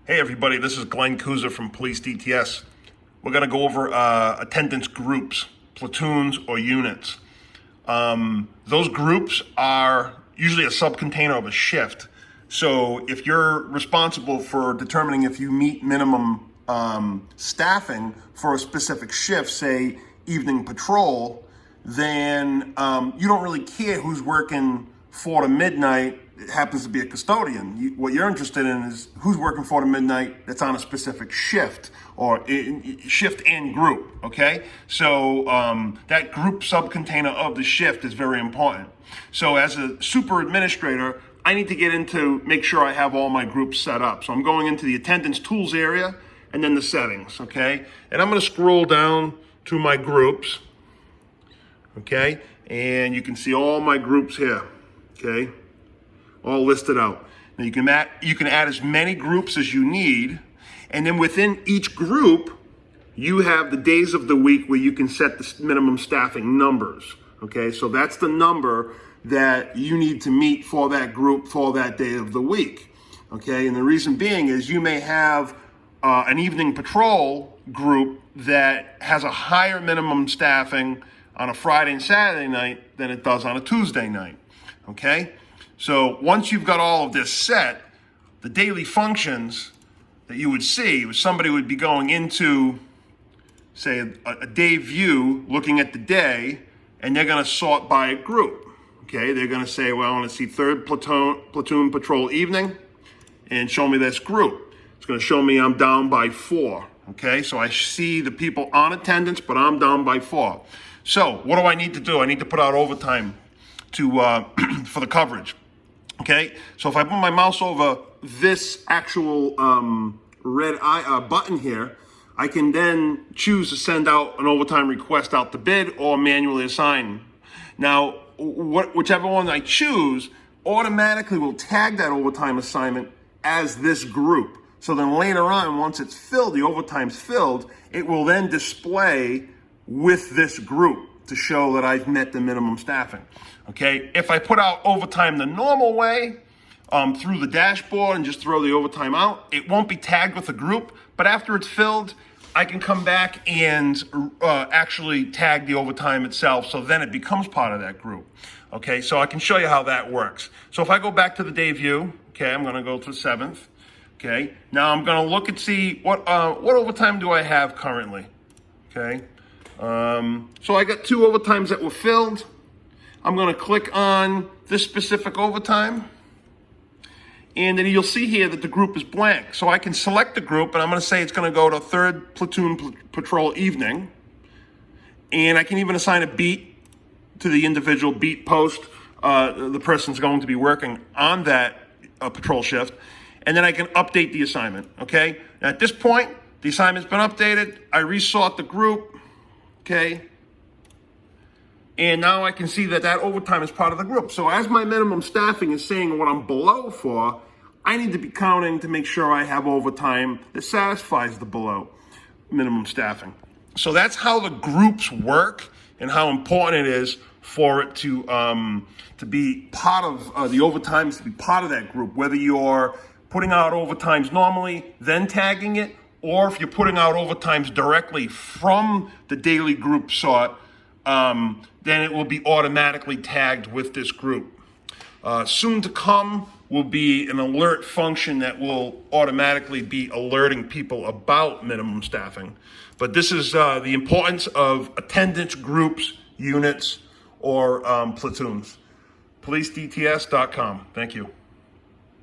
Hey everybody, this is Glenn Kuza from Police DTS. We're going to go over attendance groups, platoons, or units. Those groups are usually a subcontainer of a shift. So if you're responsible for determining if you meet minimum staffing for a specific shift, say evening patrol, then you don't really care who's working 4 to midnight. It happens to be a custodian. What you're interested in is who's working 4 to midnight that's on a specific shift or shift and group, okay? So that group subcontainer of the shift is very important. So as a super administrator, I need to get into make sure I have all my groups set up. So I'm going into the attendance tools area and then the settings, okay? And I'm gonna scroll down to my groups, okay? And you can see all my groups here, okay? All listed out. Now you can add as many groups as you need, and then within each group, you have the days of the week where you can set the minimum staffing numbers. Okay, so that's the number that you need to meet for that group for that day of the week. Okay, and the reason being is you may have an evening patrol group that has a higher minimum staffing on a Friday and Saturday night than it does on a Tuesday night. Okay. So once you've got all of this set, the daily functions that you would see was somebody would be going into, say, a day view, looking at the day, and they're going to sort by a group. Okay, they're going to say, well, I want to see 3rd platoon patrol evening, and show me this group. It's going to show me I'm down by 4. Okay, so I see the people on attendance, but I'm down by 4. So what do I need to do? I need to put out overtime to for the coverage. Okay, so if I put my mouse over this actual red button here, I can then choose to send out an overtime request out to bid or manually assign. Now, whichever one I choose automatically will tag that overtime assignment as this group. So then later on, once it's filled, the overtime's filled, it will then display with this group to show that I've met the minimum staffing. Okay, if I put out overtime the normal way, through the dashboard and just throw the overtime out, it won't be tagged with a group, but after it's filled, I can come back and actually tag the overtime itself, so then it becomes part of that group. Okay, so I can show you how that works. So if I go back to the day view, okay, I'm gonna go to 7th. Okay, now I'm gonna look and see what overtime do I have currently, okay? So I got 2 overtimes that were filled. I'm going to click on this specific overtime, and then you'll see here that the group is blank. So I can select the group, and I'm going to say it's going to go to 3rd platoon patrol evening, and I can even assign a beat to the individual beat post. The person's going to be working on that patrol shift, and then I can update the assignment. Okay. Now at this point, the assignment's been updated. I resort the group. Okay, and now I can see that overtime is part of the group. So as my minimum staffing is saying what I'm below for, I need to be counting to make sure I have overtime that satisfies the below minimum staffing. So that's how the groups work and how important it is for it to be part of the overtimes, to be part of that group, whether you're putting out overtimes normally, then tagging it, or if you're putting out overtimes directly from the daily group sort, then it will be automatically tagged with this group. Soon to come will be an alert function that will automatically be alerting people about minimum staffing. But this is the importance of attendance groups, units, or platoons. PoliceDTS.com. Thank you.